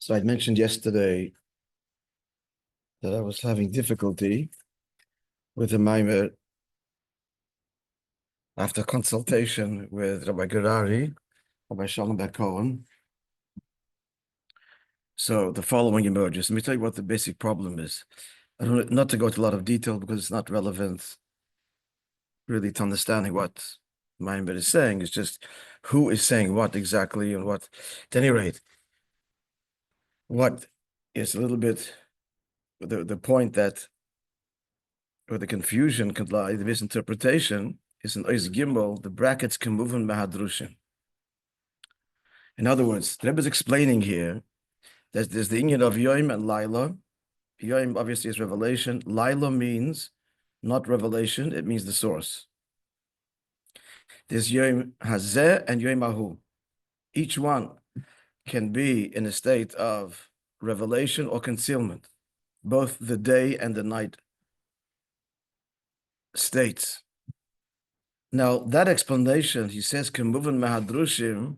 So I mentioned yesterday that I was having difficulty with the Maimer after consultation with Rabbi Gerari, Rabbi Shalom Cohen. So the following emerges. Let me tell you what the basic problem is. I don't not to go into a lot of detail because it's not relevant really to understanding what Maimer is saying. It's just who is saying what exactly and what. At any rate, what is a little bit the point that where the confusion could lie, the misinterpretation, is in Ois Gimel, the brackets can move in Mahadrushim. In other words, the Rebbe is explaining here that there's the union of Yom and Laila. Yom obviously is revelation. Laila means not revelation, it means the source. There's Yom Hazeh and Yom Ahu. Each one can be in a state of revelation or concealment, both the day and the night states. Now, that explanation, he says, Kemuvan Mahadrushim,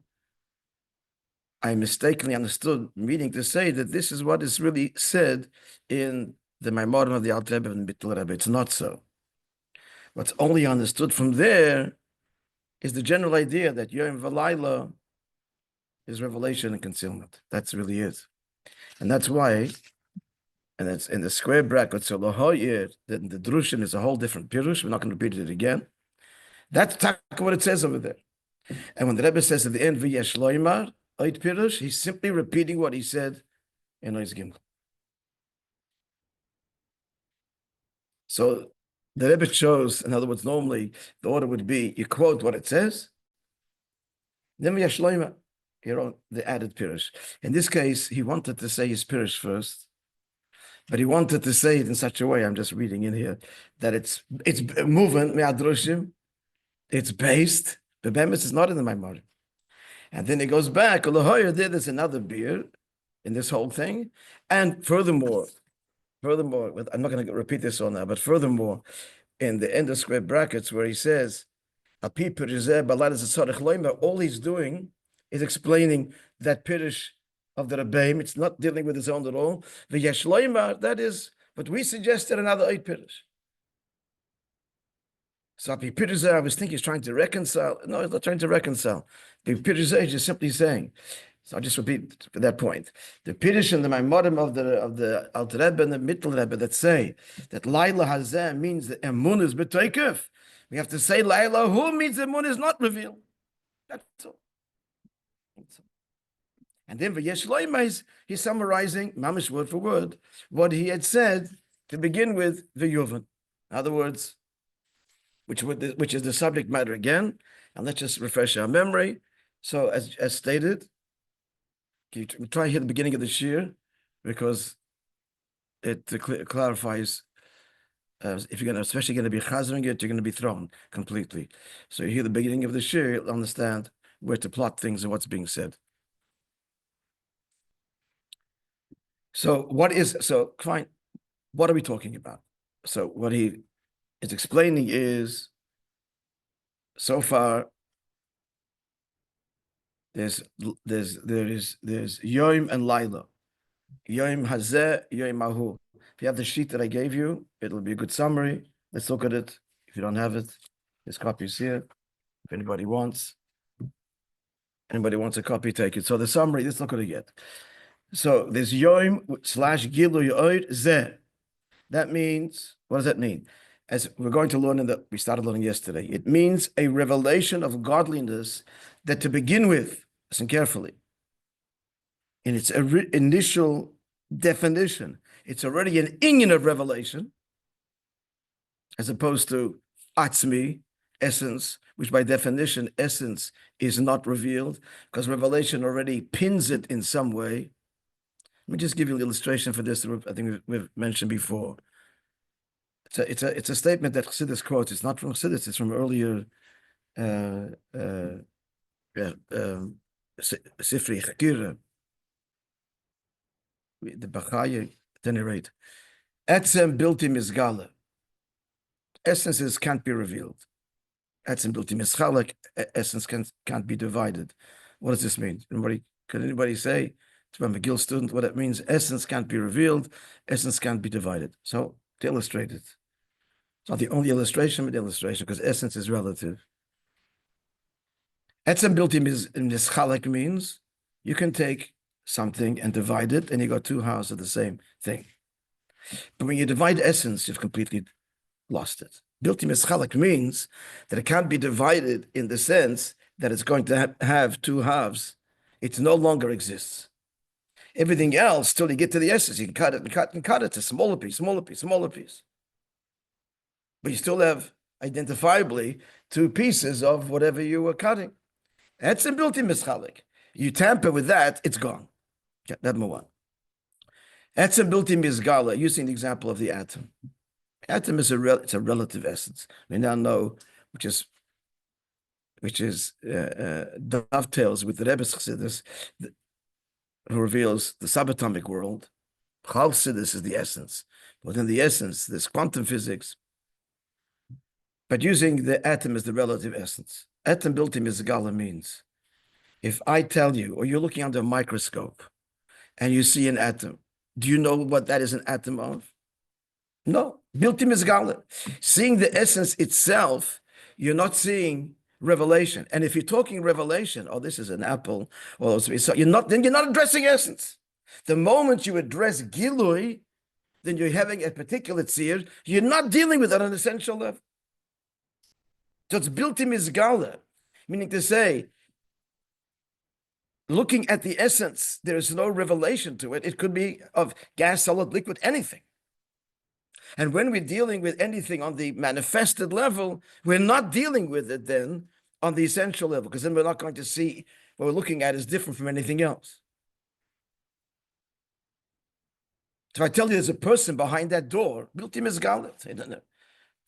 I mistakenly understood, meaning to say that this is what is really said in the Maimon of the Alter Rebbe and Bittul Rebbe. It's not so. What's only understood from there is the general idea that Yom V'Laila is revelation and concealment. That's really it. And that's why, and it's in the square bracket, so the Drushim is a whole different pirush. We're not going to repeat it again. That's what it says over there. And when the Rebbe says at the end, V'yesh loymar, oit pirush, he's simply repeating what he said in Ois Gimel. So the Rebbe chose, in other words, normally the order would be, you quote what it says, then V'yesh loymar, the added pirush. In this case, he wanted to say his pirush first, but he wanted to say it in such a way, I'm just reading in here, that it's moving, me'adrushim, it's based, the Bemis is not in the Maimar. And then it goes back, there's another beer in this whole thing. And furthermore, I'm not going to repeat this all now, but furthermore, in the end of square brackets where he says, all he's doing is explaining that pirish of the Rabbi. It's not dealing with his own at all. The Yeshloima, that is, but we suggested another 8 pirish. So I was thinking he's trying to reconcile. No, he's not trying to reconcile. The Pirush is just simply saying. So I'll just repeat for that point. The Pirush and the Maimorim of the Alter Rebbe and the Mittel Rebbe that say that Laila Hazeh means the Emun is betoikef. We have to say Laila who means the Emun is not revealed. That's all. And then V'yesh loymar, he's summarizing, mamish word for word, what he had said to begin with, V'yuvan. In other words, which is the subject matter again, and let's just refresh our memory. So, as stated, we try here at the beginning of the shir because it clarifies. If you're especially going to be chazering it, you're going to be thrown completely. So, you hear the beginning of the shir, you'll understand where to plot things and what's being said. So, fine. What are we talking about? So, what he is explaining is, so far, there's Yom and Laila. Yom Hazeh, Yom Ahu. If you have the sheet that I gave you, it'll be a good summary. Let's look at it. If you don't have it, there's copies here. If anybody wants a copy, take it. So the summary, let's look at it yet. So there's Yom / Gilu Yoid Zeh. That means, what does that mean? As we're going to learn we started learning yesterday, it means a revelation of godliness that to begin with, listen carefully, in its initial definition, it's already an inyan of revelation, as opposed to atzmi, essence, which by definition, essence is not revealed, because revelation already pins it in some way. Let me just give you an illustration for this that I think we've mentioned before. It's a statement that Chassidus quotes. It's not from Chassidus. It's from earlier Sifri Chakira, the Bachaya, at any rate. Etzem bilti mizgala. Essences can't be revealed. Etzem bilti mischalek. Essence can't be divided. What does this mean? Can anybody say I'm a Gil student, what it means, essence can't be revealed, essence can't be divided. So to illustrate it. It's not the only illustration, but illustration, because essence is relative. Etzem bilti mischalek means you can take something and divide it, and you got two halves of the same thing. But when you divide essence, you've completely lost it. Bilti mischalek means that it can't be divided in the sense that it's going to have two halves. It no longer exists. Everything else, till you get to the essence, you can cut it and cut and cut it to smaller piece, smaller piece, smaller piece. But you still have identifiably two pieces of whatever you were cutting. That's a built-in mischalik. You tamper with that, it's gone. Okay, that's number one. That's a built-in misgala, using the example of the atom. Atom is it's a relative essence. We now know, which dovetails with the Rebbe's Chassidus, who reveals the subatomic world. Chassidus is the essence. Within the essence, there's quantum physics. But using the atom as the relative essence. Atom built-in misgala means, if I tell you, or you're looking under a microscope, and you see an atom, do you know what that is an atom of? No. Built-in misgala. Seeing the essence itself, you're not seeing revelation. And if you're talking revelation, oh, this is an apple, or so you're not addressing essence. The moment you address gilui, then you're having a particular tzir, you're not dealing with it on an essential level. So it's built-in misgala, meaning to say, looking at the essence, there is no revelation to it. It could be of gas, solid, liquid, anything. And when we're dealing with anything on the manifested level, we're not dealing with it then on the essential level, because then we're not going to see what we're looking at is different from anything else. So if I tell you there's a person behind that door, built-in misgala,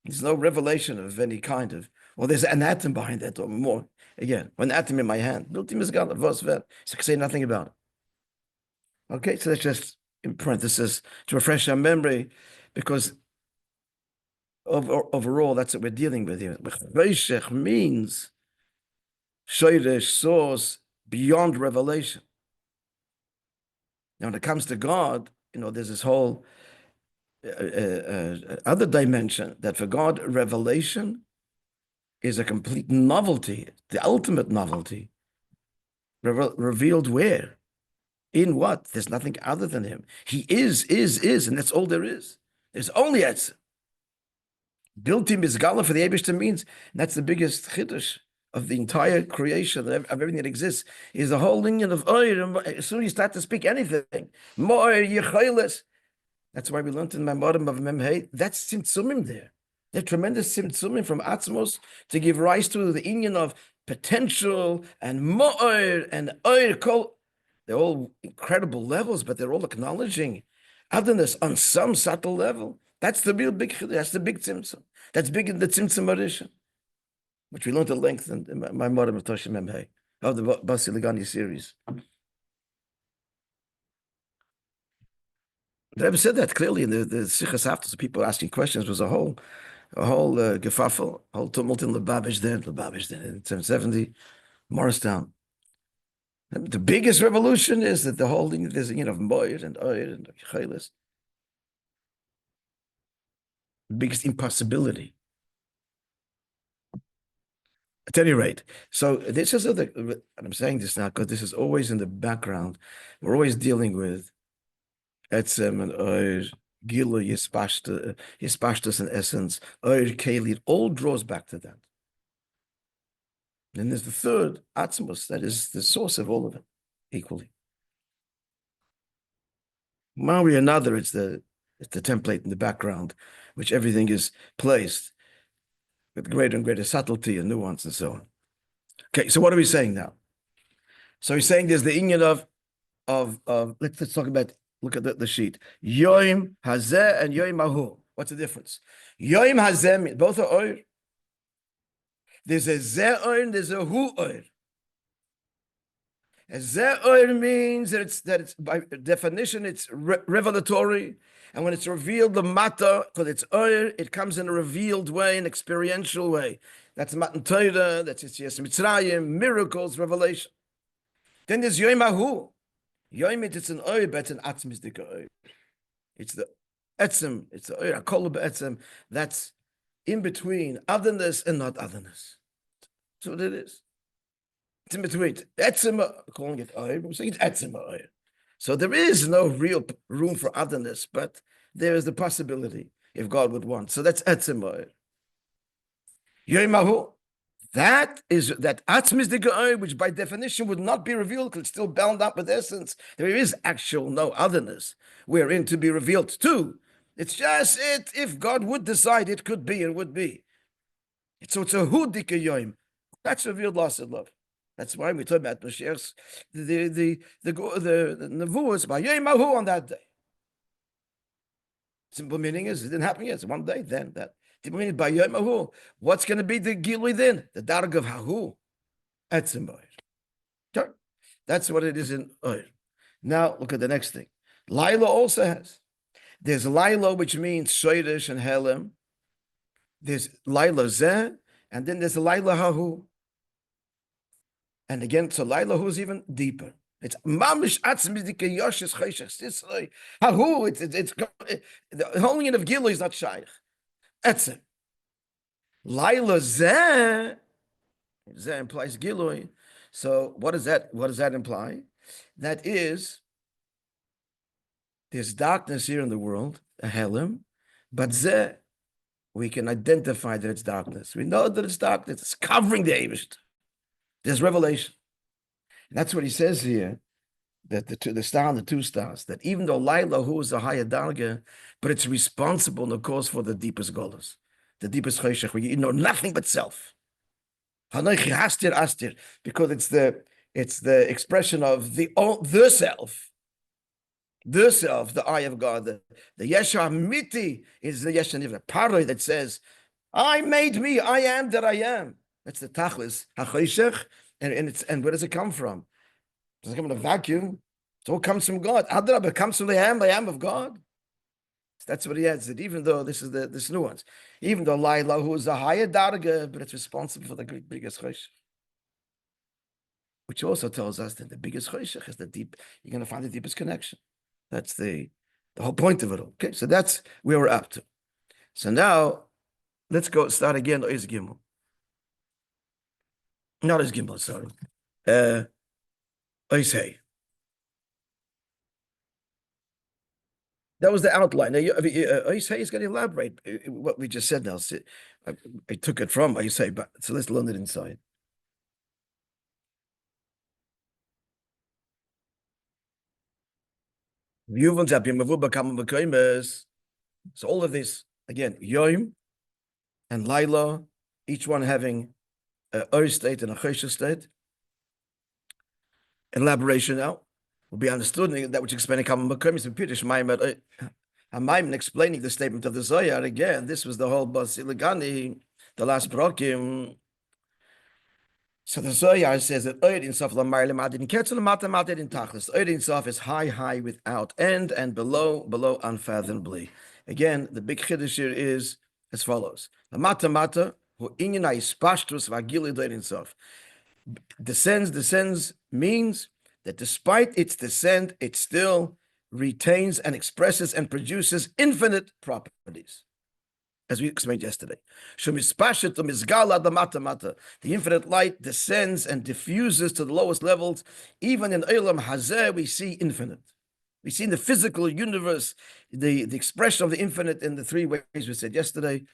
there's no revelation of any kind of, well, there's an atom behind that door, more. Again, one atom in my hand, built-in misgala, vosver, so I can say nothing about it. Okay, so that's just in parenthesis to refresh our memory, because overall, that's what we're dealing with here. Moishe means shoyresh, source, beyond revelation. Now, when it comes to God, there's this whole other dimension that for God, revelation is a complete novelty, the ultimate novelty. Revealed where? In what? There's nothing other than him. He is, and that's all there is. There's only Etz. Built-in misgala for the Eibishter means, and that's the biggest chiddush of the entire creation, of everything that exists, is the whole union of oir. As soon as you start to speak anything, more yecholes. That's why we learned in Maamer of Memhei, that's tzimtzumim there. They're tremendous tzimtzumim from atzmos to give rise to the union of potential and mo'or and oir kol. They're all incredible levels, but they're all acknowledging otherness on some subtle level. That's the real big, that's the big tzimtzum. That's big in the tzimtzum arisha, which we learned at length in Maamer of Toshim Memhei, of the Basi Ligani series. The Rebbe said that clearly in the Sichas after people asking questions. Was a whole gefaffel, a whole tumult in Lubavitch then in 770, Morristown. And the biggest revolution is that the whole thing, there's of Moir and Oir and Chelis. Biggest impossibility. At any rate, so this is and I'm saying this now because this is always in the background. We're always dealing with Etzem and Oir, Gilu, Yispashtus in essence, Oir, Keli, it all draws back to that. Then there's the third, Atzmos, that is the source of all of it, equally. One way or another, it's the template in the background, which everything is placed with greater and greater subtlety and nuance and so on. Okay, so what are we saying now? So he's saying there's the union of let's talk about, look at the sheet. Yoim hazeh and yoim ahu. What's the difference? Yoim hazeh, both are oir. There's a zeh oir and there's a hu oir. A zeh oir means that it's by definition it's revelatory, and when it's revealed the matter, because it's oir, it comes in a revealed way, an experiential way. That's Matan Torah, that's Yetzias Mitzrayim, miracles, revelation. Then there's yoim ahu. Yoimit, it's an oir, but it's an atzmisdik oir. It's the etzem, it's the oir, akol be'etzem, that's in between otherness and not otherness. That's what it is. It's in between. Etzem, calling it oir, we're saying it's etzem oir. So there is no real room for otherness, but there is the possibility if God would want. So that's etzem oir. Yoimahu. That is that atzmis de which by definition would not be revealed because it's still bound up with essence. There is actual no otherness wherein to be revealed to. It's just it. If God would decide, it could be and would be. So it's a hu dikayoim. That's revealed loss of love. That's why we talk about Moshe's the nevuos by Yom Hahu on that day. Simple meaning is it didn't happen yet. It's one day. Then that. Meaning by Yom Hahu, what's going to be the gilui then? The darg of Hahu. Etzem oir. That's what it is in oir. Now look at the next thing. Laila also has. There's Laila, which means Shoirish and Helem. There's Laila Zeh, and then there's Laila Hahu. And again, so Laila Hahu is even deeper. It's mamish atzmidike yoshes chayshach sitzrei. Hahu, it's the whole unit of gilui is not shaykh. Etzem. Laila Zeh. Zeh implies gilui. So what does that imply? That is, there's darkness here in the world, a helim, but Zeh, we can identify that it's darkness. We know that it's darkness. It's covering the Eivisht. There's revelation. And that's what he says here, that the star and the two stars, that even though Laila, who is a higher darga, but it's responsible, of course, for the deepest golas, the deepest chayshach, where you know nothing but self. Hanoichi hastir astir, because it's the expression of the self, the eye of God. The Yesha Miti is the Yesha Niv, the paroi that says, I made me, I am that I am. That's the tachlis, hachayshach, and where does it come from? Does it come in a vacuum? It all comes from God. Adrab, it comes from the am of God. That's what he adds, that even though this is this nuance, even though Laila, who is a higher darga, but it's responsible for the biggest chayshach. Which also tells us that the biggest chayshach is the deep, you're going to find the deepest connection. That's the whole point of it all. Okay, so that's where we're up to. So now, let's start again, Ois Gimel. Not Ois Gimel, sorry. Ois Hey. That was the outline. Now, Ois Hey is going to elaborate what we just said now. I took it from Ois Hey, but so let's learn it inside. So all of this, again, Yom and Laila, each one having an Oir state and a Choshe state. Elaboration now will be understood that which explaining Kama Makom is in Pirish Maimon explaining the statement of the Zohar. Again, this was the whole Basiligani, the last Brokim. So the Zohar says that Oir Insof Lamar Lemadin Ketzel Matamadin in Tachlis. Oir Insof is high without end, and below unfathomably. Again, the big chiddush here is as follows: Mata who inyanai spashtus vagili Oir Insof descends means that despite its descent, it still retains and expresses and produces infinite properties. As we explained yesterday. The infinite light descends and diffuses to the lowest levels. Even in Olam Hazeh, we see infinite. We see in the physical universe the expression of the infinite in the three ways we said yesterday.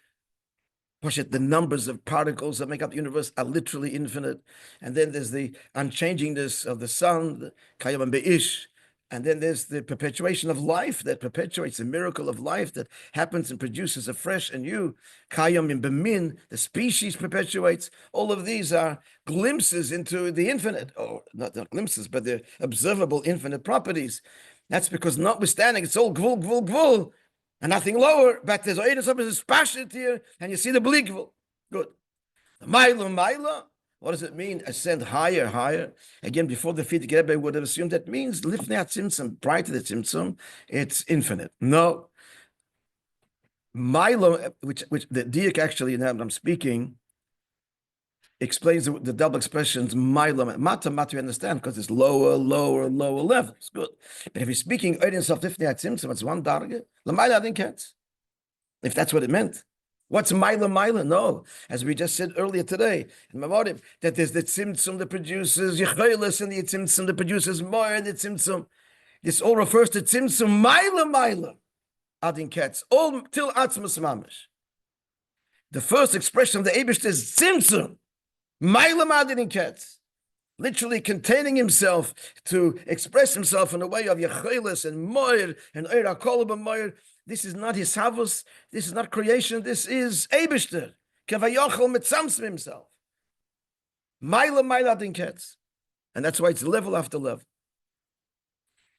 The numbers of particles that make up the universe are literally infinite. And then there's the unchangingness of the sun, the Kayam and Be'ish. And then there's the perpetuation of life that perpetuates the miracle of life that happens and produces afresh and new. Kayam in Bemin, the species perpetuates. All of these are glimpses into the infinite, or not glimpses, but they're observable infinite properties. That's because notwithstanding, it's all gvul, and nothing lower, but there's a spashit here, and you see the bli gvul. Good. The Maila. What does it mean? Ascend higher. Again, before the Frierdiker Rebbe would have assumed that means lifnei tzimtzum, prior to the tzimtzum, it's infinite. No. Milo, which the diak actually, now I'm speaking, explains the double expressions, Maila, Mata, Mata, you understand, because it's lower, lower, lower levels. Good. But if he's speaking Ein Sof Tifnei HaTzimtzum, it's one darga, L'mayla Adin Ketz. If that's what it meant. What's Maila, Maila? No. As we just said earlier today, in Memorim, that there's the Tzimtzum that produces Yechelis, and the Tzimtzum that produces Moyer, the Tzimtzum. This all refers to Tzimtzum, Maila, Maila, Adin Ketz, all till Atzmus Mamish. The first expression of the Eibush is Tzimtzum, Maila, Adin Ketz. Literally containing himself to express himself in a way of Yechelis and Moyer and Eira Kolab Moyer. This is not his havus. This is not creation. This is Eibishter. Kavayochel mitzamsim himself. Maila, Maila Adin Ketz. And that's why it's level after level.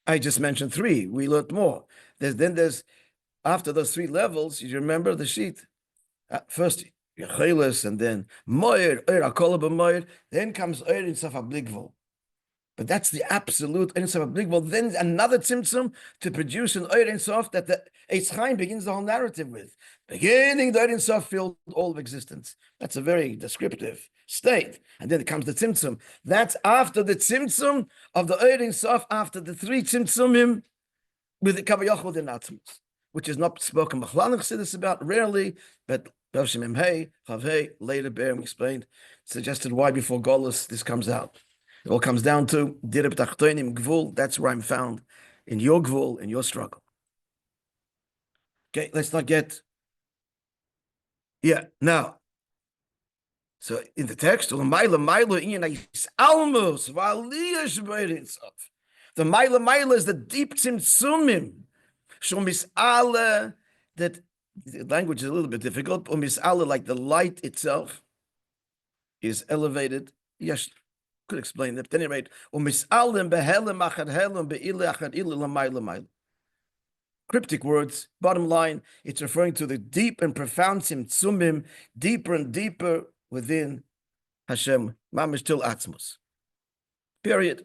I just mentioned 3. We learned more. There's after those 3 levels, you remember the sheet. First, Yechelis, and then Moyer, Eira Kolab Moyer. Then comes Eir in Safa Bligvol. But that's the absolute Ein Sof HaBligvol. Then another tzimtzum to produce an Ein Sof that the Eitz Chaim begins the whole narrative with. Beginning the Ein Sof filled all of existence. That's a very descriptive state. And then comes the tzimtzum. That's after the tzimtzum of the Ein Sof, after the 3 tzimtzumim with the Kavayach within Atzmus, which is not spoken B'chlal Chassidus about, rarely, but Bavshim Emhei, Chavhei, later Be'er explained, suggested why before Golus this comes out. It all comes down to Dirib Tachtoinim Gvul. That's where I'm found, in your Gvul, in your struggle. Okay, let's not get. Yeah, now. So in the text, the Maila Maila is the deep tzimtzumim. Shomis Ale, that the language is a little bit difficult. Shomis Ale, like the light itself, is elevated. Yes. Could explain that. At any rate, cryptic words. Bottom line, it's referring to the deep and profound tzimtzumim, deeper and deeper within Hashem, mamish till atzmus. Period.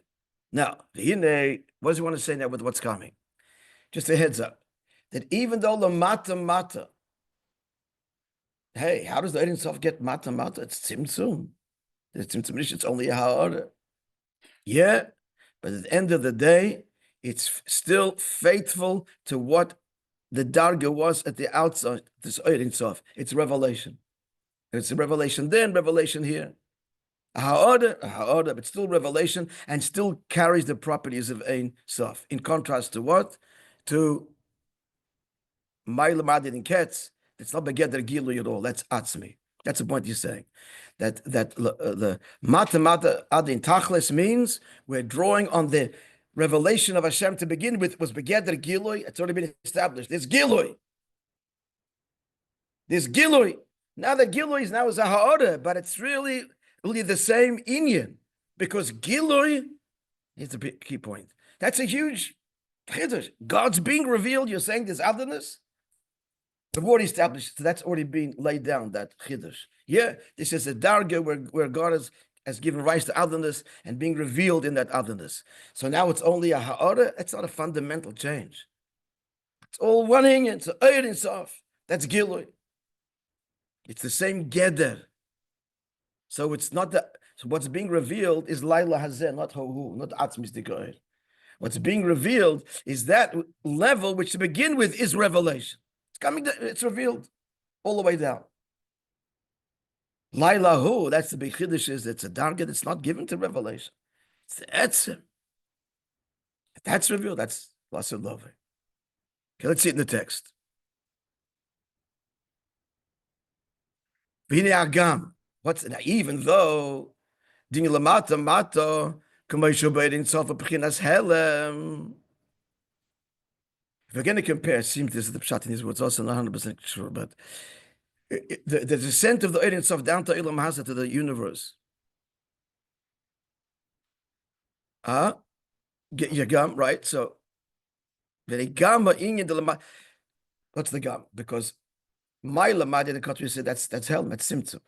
Now, what does he want to say now with what's coming? Just a heads up that even though the mata, hey, how does the Ein Sof get mata? It's tzimtzum. It's only a ha'ara. Yeah, but at the end of the day, it's still faithful to what the darga was at the outside. This Ein Sof. It's revelation. It's a revelation then, revelation here. A ha'ara, but still revelation, and still carries the properties of Ein Sof. In contrast to what? To Maila Adin Ketz. It's not Begeder Gilu at all. That's Atzmi. That's the point he's saying. That the Mata Adin Tachlis means we're drawing on the revelation of Hashem to begin with. Was Begeder Gilui. It's already been established. There's Gilui. Now the Gilui is a ha'ara, but it's really the same inyan, because Gilui is the key point. That's a huge chiddush. God's being revealed. You're saying there's otherness. We've already established, so that's already been laid down, that chiddush. Yeah, this is a darga where God has given rise to otherness and being revealed in that otherness. So now it's only a ha'ara. It's not a fundamental change. It's all one thing. It's a Ein Sof. That's Gilui. It's the same geder. So it's not that. So what's being revealed is Laila Hazeh, not Hahu, not Atzmis Dikoir. What's being revealed is that level which to begin with is revelation. It's revealed all the way down. Laila, that's the big chiddush, is it's a darga that's not given to revelation. It's the etzim. That's revealed. That's Lasud Love. Okay, let's see it in the text. What's now, even though Dini Lamata Mata Commercial Baiting Sofa Pechinas Helem. If we're going to compare, it seems this is the pshat in these words, also not 100% sure, but the descent of the Ein Sof down to Ilam Hasa, to the universe. Yagam, right? So, what's the gam? Because my lamad in the country said that's hell, that's simtzum.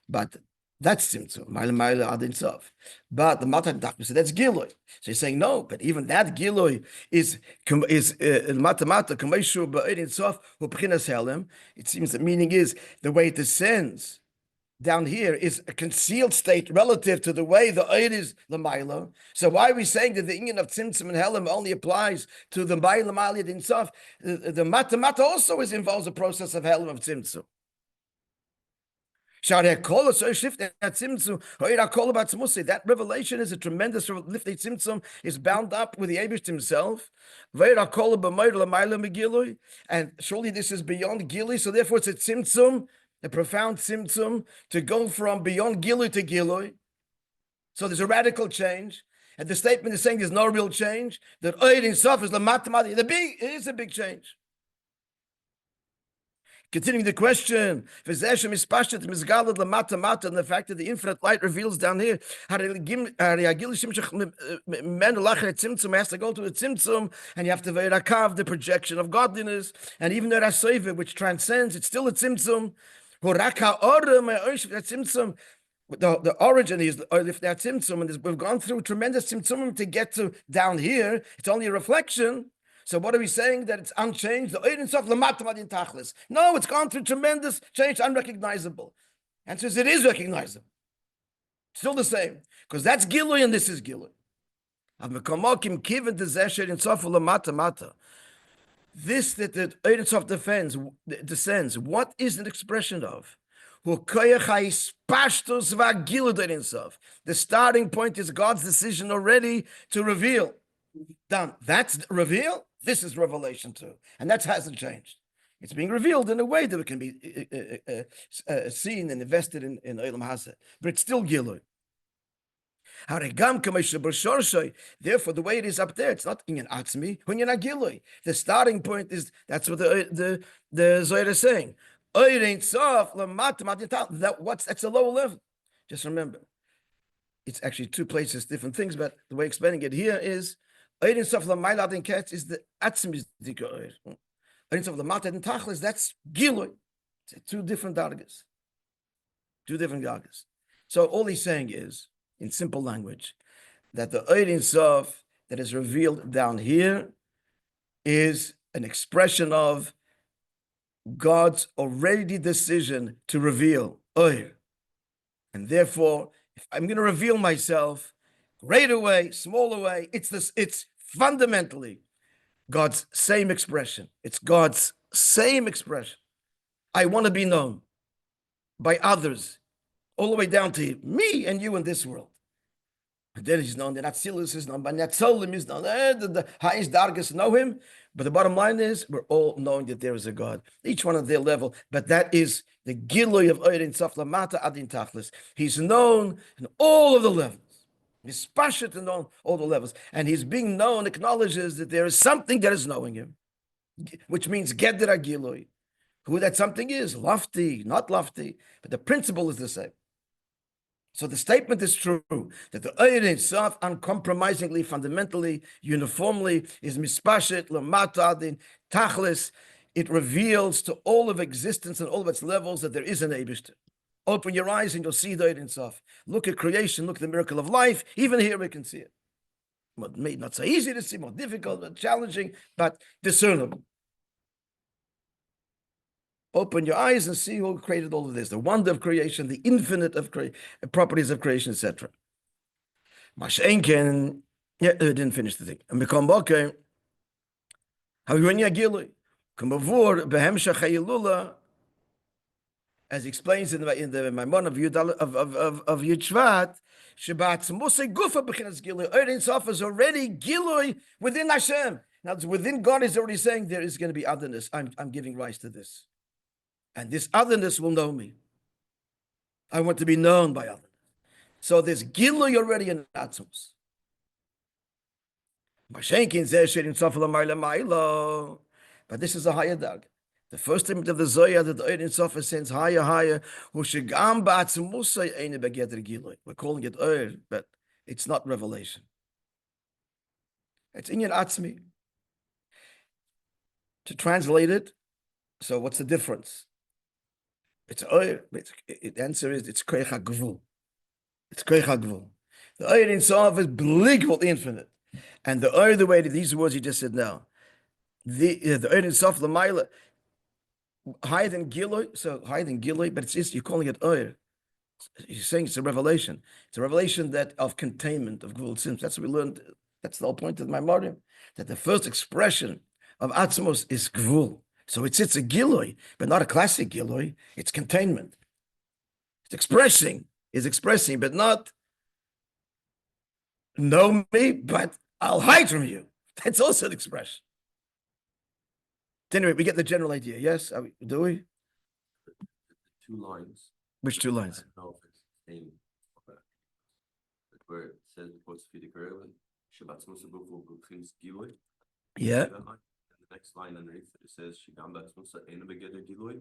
But that's simtzum. Maila Adin Sof. But the Matan Dachma said that's Giloi. So he's saying no, but even that Giloi is Matamata Kameshu Ba'adin Sof who Pchinas Helem. It seems the meaning is the way it descends down here is a concealed state relative to the way the Oir is Lamaila. So why are we saying that the union of Tzimtzum and Helam only applies to the Ma'ila Ma'aliyad Insaf? The Mata Mata also involves a process of Helam of Tzimtzum. That revelation is a tremendous lifted tzimtzum, is bound up with the Eibush himself. And surely this is beyond Gili, so therefore it's a tzimtzum, a profound tzimtzum, to go from beyond Gilui to Gilui. So there's a radical change. And the statement is saying there's no real change. That Oid Sof is the mathematics. It is a big change. Continuing the question, and the fact that the infinite light reveals down here, has to go to the tzimtzum, and you have to ve'rakav, the projection of godliness, and even the raseiva, which transcends, it's still a tzimtzum. The origin is if that tzimtzum, and we've gone through tremendous tzimtzum to get to down here. It's only a reflection. So what are we saying? That it's unchanged? The Oid Sof Lamatamad Tachlis. No, it's gone through tremendous change, unrecognizable. Answer is it is recognizable. Still the same. Because that's Gilui and this is Gilui. This that the Oid Sof descends, what is an expression of? The starting point is God's decision already to reveal. Done. That's reveal. This is revelation too, and that hasn't changed. It's being revealed in a way that it can be seen and invested in Olam Hazeh, but it's still Gilui. Therefore, the way it is up there, it's not inyan atzmi, hunyan Gilui. The starting point is that's what the Zohar is saying. That's a lower level. Just remember, it's actually two places, different things, but the way explaining it here is. Oid Sof Lamaila Adin Ketz is the Atzmis Dika Oid. Oid Sof Lamata Adin Tachlis, that's Gilui. It's two different dargas. So all he's saying is, in simple language, that the Oid Sof that is revealed down here is an expression of God's already decision to reveal Oid. And therefore, if I'm going to reveal myself, greater way, smaller way, it's fundamentally God's same expression. It's God's same expression. I want to be known by others, all the way down to me and you in this world. And then he's known, the Atzilus is known, but Netzolim is known, the highest dargas know him. But the bottom line is, we're all knowing that there is a God, each one at their level. But that is the Gilui of Oid Sof Lamata Adin Tachlis. He's known in all of the levels. He's passionate in all the levels. And he's being known, acknowledges that there is something that is knowing him, which means Gedra Gilui. Who that something is, lofty, not lofty, but the principle is the same. So the statement is true, that the Oid Sof uncompromisingly, fundamentally, uniformly, is mispashet, lamata adin, tachlis. It reveals to all of existence and all of its levels that there is an Eibishter. Open your eyes and you'll see the Oid Sof. Look at creation, look at the miracle of life. Even here we can see it. Maybe not so easy to see, more difficult, more challenging, but discernible. Open your eyes and see who created all of this. The wonder of creation, the infinite of properties of creation, etc. Mashenken, didn't finish the thing. And become Moishe, as he explains in the Maimon of Yudshvat, Shabbat Musay Gufa B'chinas Gilui. Oid Sof is already Gilui within Hashem. Now, within God is already saying there is going to be otherness. I'm giving rise to this. And this otherness will know me. I want to be known by others. So there's Gilui already in Atzmus. But this is a higher dag. The first statement of the Zohar that the Oid Sof sends higher. We're calling it Oid, but it's not revelation. It's inyan atzmi. To translate it, so what's the difference? It's Oid. The answer is it's Koich HaGvul. It's Koich HaGvul. The Oid Sof is bligvul, infinite. And the Oid, the way that these words you just said now, the Oid Sof L'mayla, higher than Gilui, but it's just, you're calling it Oid. He's saying it's a revelation. It's a revelation that of containment, of Gvul Tzimtzum. That's what we learned. That's the whole point of my Marim, that the first expression of Atzmos is Gvul. So it's a Giloi, but not a classic Giloi. It's containment. It's expressing, but not know me, but I'll hide from you. That's also an expression. Anyway, we get the general idea. Yes, do we? 2 lines. Which 2 lines? I don't know if it's the same. Where it says what's for the girl and Shabbat Musa Bukins Giloi. Yeah. And the next line underneath it says Shigam Musa Ena Begeder Giloi.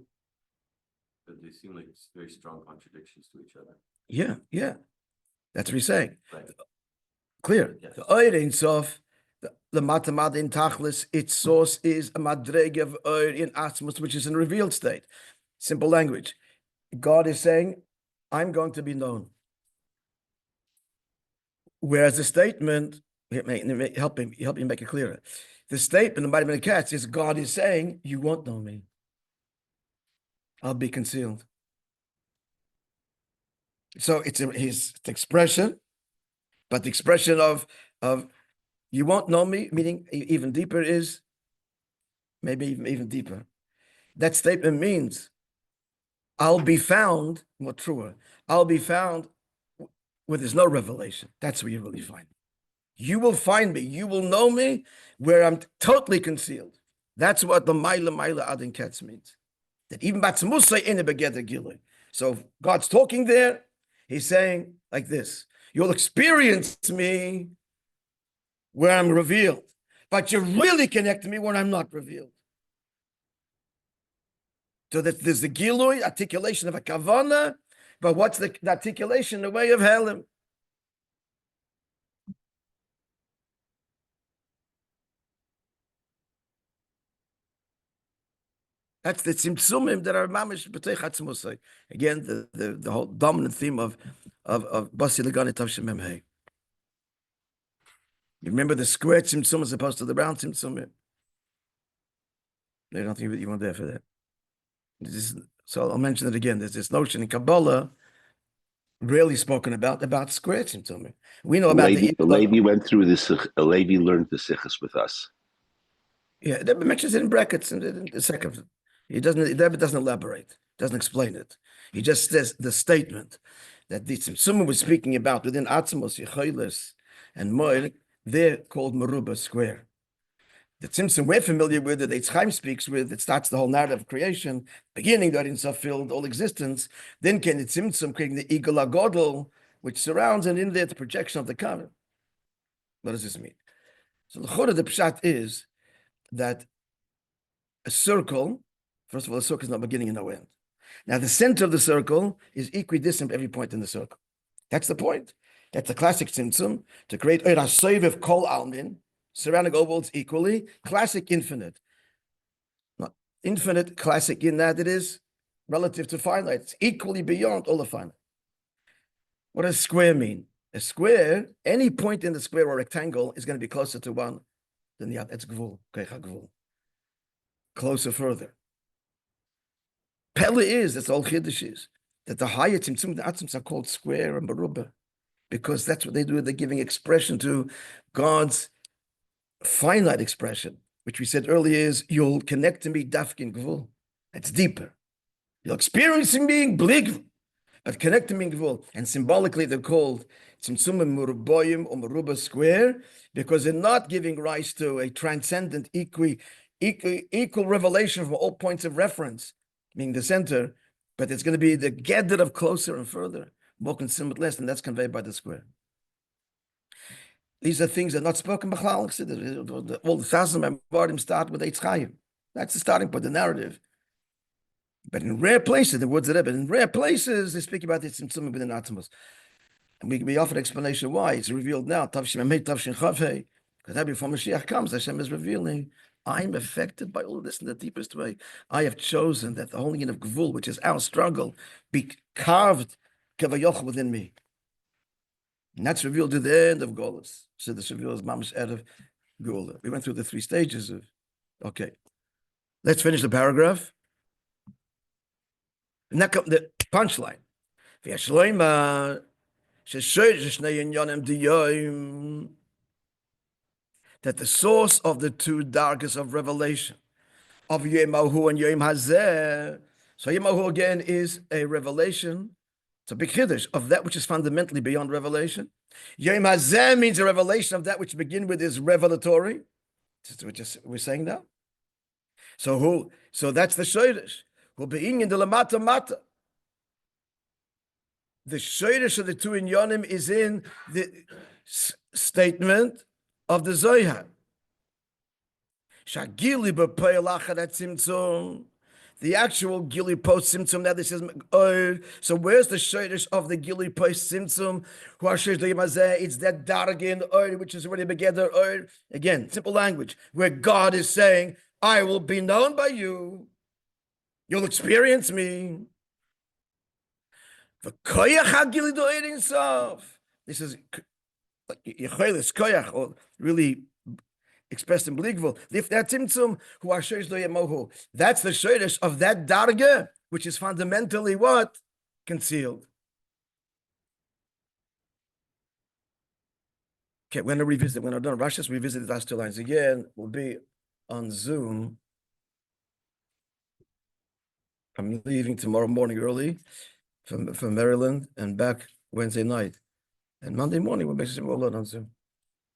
But they seem like very strong contradictions to each other. Yeah. That's what he's saying. Right. Clear. Yes. The Oir Ein Sof, the Matamad in Tachlis, its source is a Madreg of Oir in Atzmos, which is in revealed state. Simple language. God is saying, I'm going to be known. Whereas the statement, help me make it clearer. The statement of the Cats is God is saying, you won't know me. I'll be concealed. So it's his expression, but the expression of you won't know me, meaning even deeper, is maybe even deeper. That statement means I'll be found, more truer, I'll be found where there's no revelation. That's where you really find me. You will find me, you will know me where I'm totally concealed. That's what the Maila Adin Ketz means. That even Batzmusay in the Begeder Gilui. So God's talking there, he's saying like this: you'll experience me where I'm revealed, but you really connect to me when I'm not revealed. So that there's the Gilui, articulation of a Kavana, but what's the articulation, the way of Helim? That's the tzimtzumim that are mamish b'teich atzmosai. Again, the whole dominant theme of Basi Legani Tavshim Memhei. You remember the square tzimtzum as opposed to the round tzimtzumim? I don't think you weren't there for that. So I'll mention it again. There's this notion in Kabbalah, rarely spoken about square tzimtzumim. We know about Levi went through this. Levi learned the sichos with us. Yeah, that mentions it in brackets in the second. He doesn't elaborate, doesn't explain it. He just says the statement that the tzimtzum was speaking about within Atzmos, Yechoiles, and Moir, they're called Meruba square. The tzimtzum we're familiar with, that Eitz Chaim speaks with, that starts the whole narrative of creation, beginning that in filled all existence. Then came the tzimtzum creating the Igul HaGodol, which surrounds, and in there the projection of the cover. What does this mean? So the chod of the pshat is that a circle, first of all, a circle is no beginning and no end. Now, the center of the circle is equidistant at every point in the circle. That's the point. That's the classic tzimtzum, to create a soiv kol almin, surrounding all worlds equally. Classic infinite. Not infinite, classic in that it is relative to finite. It's equally beyond all the finite. What does square mean? A square, any point in the square or rectangle is going to be closer to one than the other. It's gvul, keicha gvul. Closer further. Pele is, that's all Chiddush is, that the higher tzimtzum, the atzms are called square and meruba, because that's what they do. They're giving expression to God's finite expression, which we said earlier is, you'll connect to me dafkin gvul. That's deeper. You'll experience me blig, but connect to me gvul. And symbolically, they're called tzimtzumim meruboyim or meruba square, because they're not giving rise to a transcendent equal revelation from all points of reference, meaning the center, but it's going to be the gather of closer and further, more consumed less, and that's conveyed by the square. These are things that are not spoken by all the 1,000 Memorim start with Eitz Chaim. That's the starting point, the narrative. But in rare places, the words of Rebbe, in rare places, they speak about this in some within Atzmos. And we offer an explanation why. It's revealed now, Tavshin Amei, Tavshin Chavhei, because now before Mashiach comes, Hashem is revealing, I'm affected by all of this in the deepest way. I have chosen that the holy union of Gvul, which is our struggle, be carved kavayoch within me. And that's revealed to the end of Golus. So this reveals Mamash Erev Gula. We went through the 3 stages of, okay. Let's finish the paragraph. And that comes the punchline. ויש לומר ששורש שני עניונים דיום, that the source of the two darkest of revelation of Yom Hahu and Yom Hazeh. So Yom Hahu again is a revelation. It's a big chiddush of that which is fundamentally beyond revelation. Yom Hazeh means a revelation of that which begin with is revelatory. We're saying now. So that's the shayrish. Who being in the lamata mata. The shayrish of the two inyonim is in the statement of the Zohar. Shagili b'peilachad tzimtzum. The actual gili post tzimtzum. Now this is so. Where's the shayrish of the gili post tzimtzum? It's that dargin which is already together. Again, simple language where God is saying, "I will be known by you. You'll experience me." This is koyach, or really expressed in Bligvul. If that tzimtzum, who are sheish lo yemohu, that's the sheish of that darga, which is fundamentally what? Concealed. Okay, we're going to revisit. When I'm done Russia's, revisit the last two lines again. We'll be on Zoom. I'm leaving tomorrow morning early from Maryland and back Wednesday night. And Monday morning, we'll make some more on Zoom.